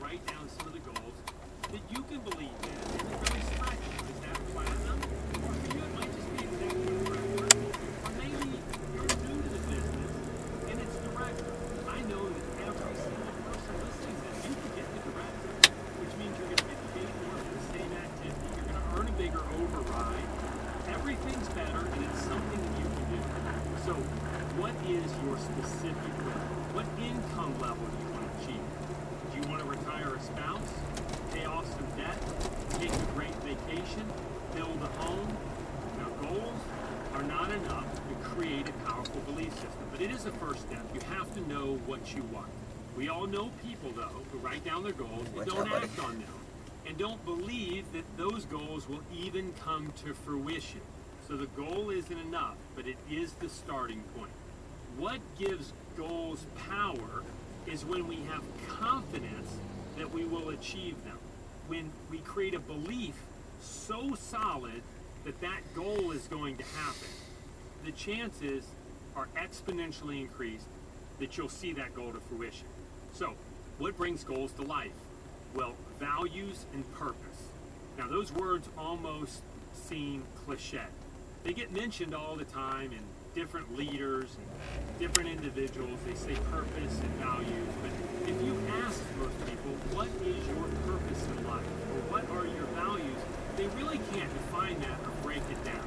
write down some of the goals that you can believe in and really stretch them. Is that platinum? Or for you, it might just be executive director. Or maybe you're new to the business and it's director. I know that every single person listening says you can get the director, which means you're going to get paid more for the same activity. You're going to earn a bigger override. Everything's better, and it's something that you can do. So, what is your specific goal? What income level do you want to achieve? Do you want to retire a spouse, pay off some debt, take a great vacation, build a home? Now, goals are not enough to create a powerful belief system, but it is a first step. You have to know what you want. We all know people, though, who write down their goals and don't act on them, and don't believe that those goals will even come to fruition. So the goal isn't enough, but it is the starting point. What gives goals power is when we have confidence that we will achieve them. When we create a belief so solid that that goal is going to happen, the chances are exponentially increased that you'll see that goal to fruition. So, what brings goals to life? Well, values and purpose. Now, those words almost seem cliche. They get mentioned all the time in different leaders and different individuals. They say purpose and values, but if you ask most people, what is your purpose in life, or what are your values, they really can't define that or break it down.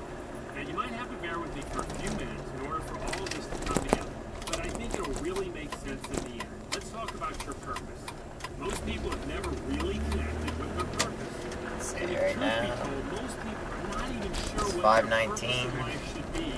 Now, you might have to bear with me for a few minutes in order for all of this to come together, but I think it'll really make sense in the end. Let's talk about your purpose. Most people have never really connected with their purpose. And if truth be told, most people are not even sure what their purpose in life should be.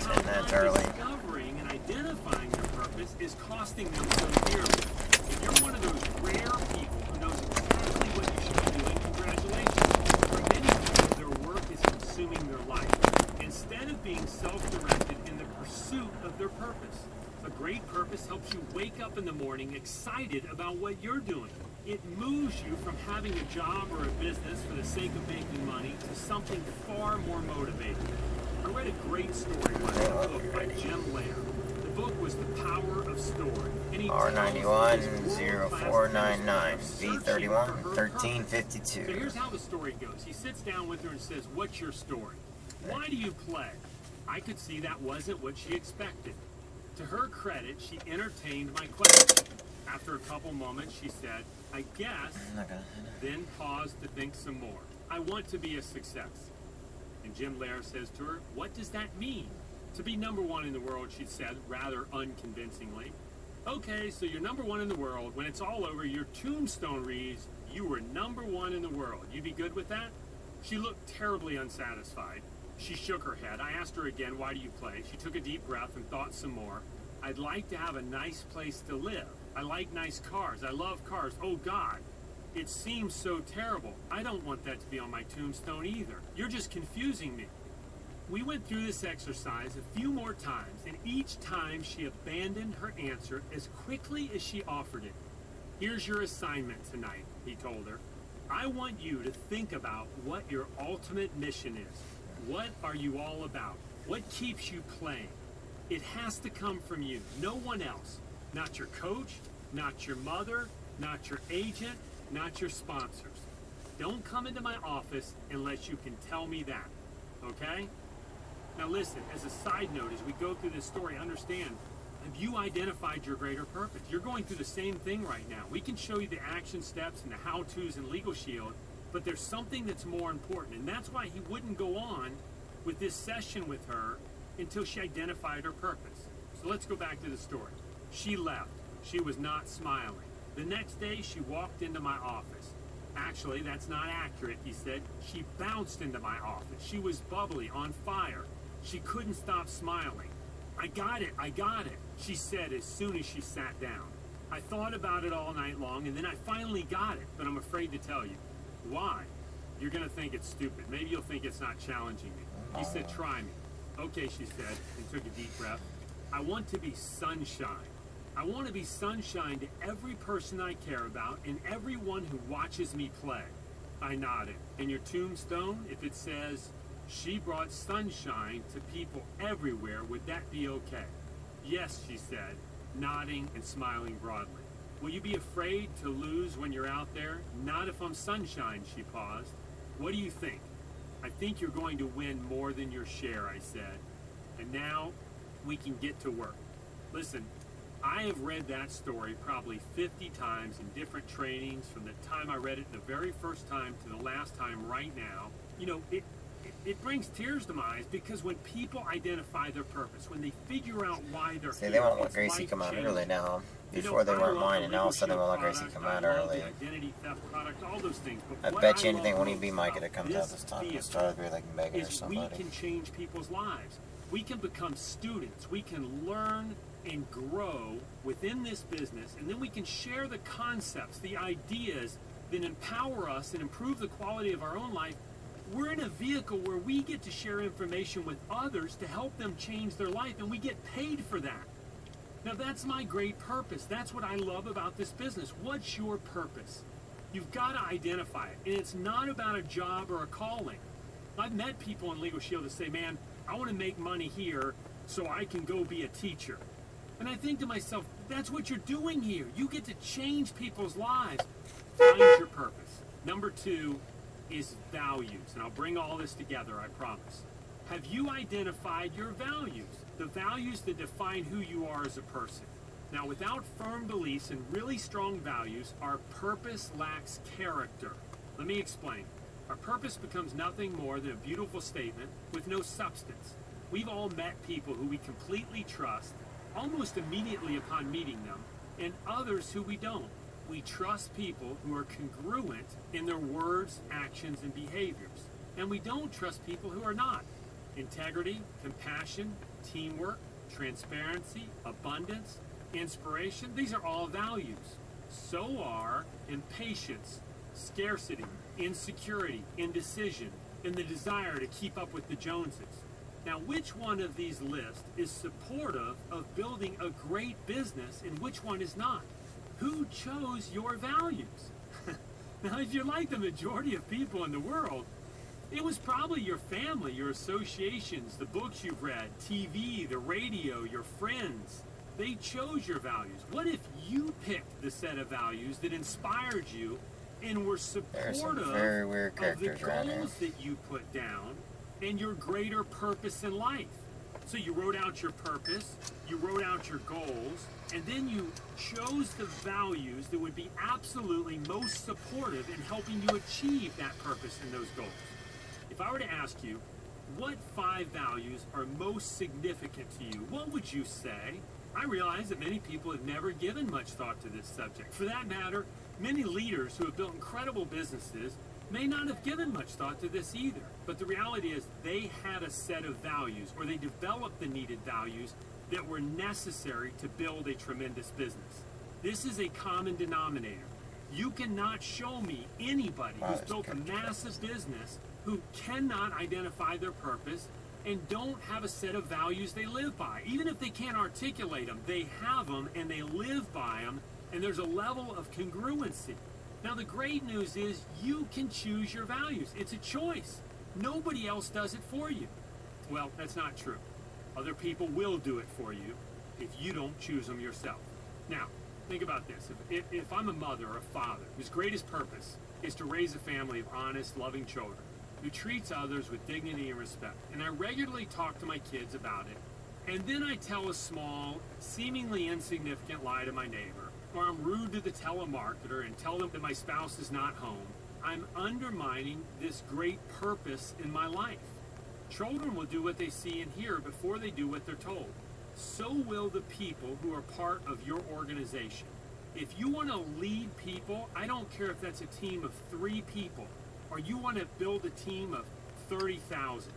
How discovering and identifying their purpose is costing them so dearly. If you're one of those rare people who knows exactly what you should be doing, congratulations. For many people, their work is consuming their life, instead of being self-directed in the pursuit of their purpose. A great purpose helps you wake up in the morning excited about what you're doing. It moves you from having a job or a business for the sake of making money to something far more motivating. I read a great story once in a book by Jim Lair. The book was The Power of Story. R91 0499 V31 1352. So here's how the story goes. He sits down with her and says, "What's your story? Why do you play?" I could see that wasn't what she expected. To her credit, she entertained my question. After a couple moments, she said, "I guess," then paused to think some more. "I want to be a success." And Jim Lair says to her, "What does that mean?" "To be number one in the world," she said, rather unconvincingly. "Okay, so you're number one in the world. When it's all over, your tombstone reads, 'You were number one in the world.' You'd be good with that?" She looked terribly unsatisfied. She shook her head. I asked her again, "Why do you play?" She took a deep breath and thought some more. "I'd like to have a nice place to live. I like nice cars. I love cars. Oh, God. It seems so terrible. I don't want that to be on my tombstone either. You're just confusing me." We went through this exercise a few more times, and each time she abandoned her answer as quickly as she offered it. "Here's your assignment tonight," he told her. "I want you to think about what your ultimate mission is. What are you all about? What keeps you playing? It has to come from you, no one else. Not your coach, not your mother, not your agent, not your sponsors. Don't come into my office unless you can tell me that, okay?" Now listen, as a side note, as we go through this story, understand, have you identified your greater purpose? You're going through the same thing right now. We can show you the action steps and the how-tos in Legal Shield, but there's something that's more important, and that's why he wouldn't go on with this session with her until she identified her purpose. So let's go back to the story. She left. She was not smiling. The next day, she walked into my office. "Actually, that's not accurate," he said. "She bounced into my office. She was bubbly, on fire. She couldn't stop smiling. I got it, she said as soon as she sat down. "I thought about it all night long, and then I finally got it, but I'm afraid to tell you." "Why?" "You're going to think it's stupid. Maybe you'll think it's not challenging me." He said, "Try me." "Okay," she said, and took a deep breath. "I want to be sunshine. I want to be sunshine to every person I care about and everyone who watches me play." I nodded. "And your tombstone, if it says, 'She brought sunshine to people everywhere,' would that be okay?" "Yes," she said, nodding and smiling broadly. Will you be afraid to lose when you're out there? Not if I'm sunshine, she paused. What do you think? I think you're going to win more than your share, I said. And now we can get to work. Listen, I have read that story probably 50 times in different trainings, from the time I read it the very first time to the last time right now. You know, it brings tears to my eyes, because when people identify their purpose, when they figure out why they're See, here, they won't let it's Gracie come out life-changing. early now. You know, Before they I weren't love mine, the and all of a sudden they legal won't let Gracie product, come I out love early. the identity theft product, all those things. But I what bet you love anything when you most be Micah about that comes out this time, vehicle it'll start to be like Megan or is we somebody. can change people's lives. We can become students. We can learn and grow within this business, and then we can share the concepts, the ideas that empower us and improve the quality of our own life. We're in a vehicle where we get to share information with others to help them change their life, and we get paid for that. Now, that's my great purpose. That's what I love about this business. What's your purpose? You've got to identify it, and it's not about a job or a calling. I've met people in Legal Shield that say, man, I want to make money here so I can go be a teacher. And I think to myself, that's what you're doing here. You get to change people's lives. Find your purpose. Number 2 is values. And I'll bring all this together, I promise. Have you identified your values? The values that define who you are as a person. Now, without firm beliefs and really strong values, our purpose lacks character. Let me explain. Our purpose becomes nothing more than a beautiful statement with no substance. We've all met people who we completely trust almost immediately upon meeting them, and others who we don't. We trust people who are congruent in their words, actions, and behaviors. And we don't trust people who are not. Integrity, compassion, teamwork, transparency, abundance, inspiration, these are all values. So are impatience, scarcity, insecurity, indecision, and the desire to keep up with the Joneses. Now, which one of these lists is supportive of building a great business, and which one is not? Who chose your values? Now, if you're like the majority of people in the world, it was probably your family, your associations, the books you've read, TV, the radio, your friends. They chose your values. What if you picked the set of values that inspired you and were supportive very weird of the characters around here. goals that you put down and your greater purpose in life? So you wrote out your purpose, you wrote out your goals, and then you chose the values that would be absolutely most supportive in helping you achieve that purpose and those goals. If I were to ask you, what 5 values are most significant to you, what would you say? I realize that many people have never given much thought to this subject. For that matter, many leaders who have built incredible businesses may not have given much thought to this either. But the reality is they had a set of values, or they developed the needed values that were necessary to build a tremendous business. This is a common denominator. You cannot show me anybody who's built a massive business who cannot identify their purpose and don't have a set of values they live by. Even if they can't articulate them, they have them and they live by them, and there's a level of congruency. Now, the great news is you can choose your values. It's a choice. Nobody else does it for you. Well, that's not true. Other people will do it for you if you don't choose them yourself. Now, think about this. If I'm a mother or a father whose greatest purpose is to raise a family of honest, loving children who treats others with dignity and respect, and I regularly talk to my kids about it, and then I tell a small, seemingly insignificant lie to my neighbor, or I'm rude to the telemarketer and tell them that my spouse is not home, I'm undermining this great purpose in my life. Children will do what they see and hear before they do what they're told. So will the people who are part of your organization. If you want to lead people, I don't care if that's a team of 3 people, or you want to build a team of 30,000.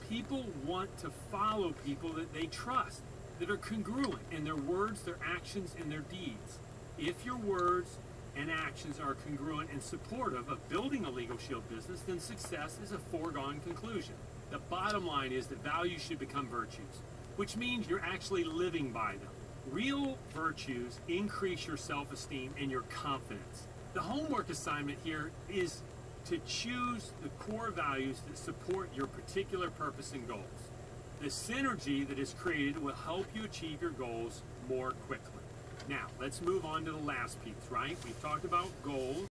People want to follow people that they trust, that are congruent in their words, their actions, and their deeds. If your words and actions are congruent and supportive of building a Legal Shield business, then success is a foregone conclusion. The bottom line is that values should become virtues, which means you're actually living by them. Real virtues increase your self-esteem and your confidence. The homework assignment here is to choose the core values that support your particular purpose and goals. The synergy that is created will help you achieve your goals more quickly. Now, let's move on to the last piece, right? We've talked about gold.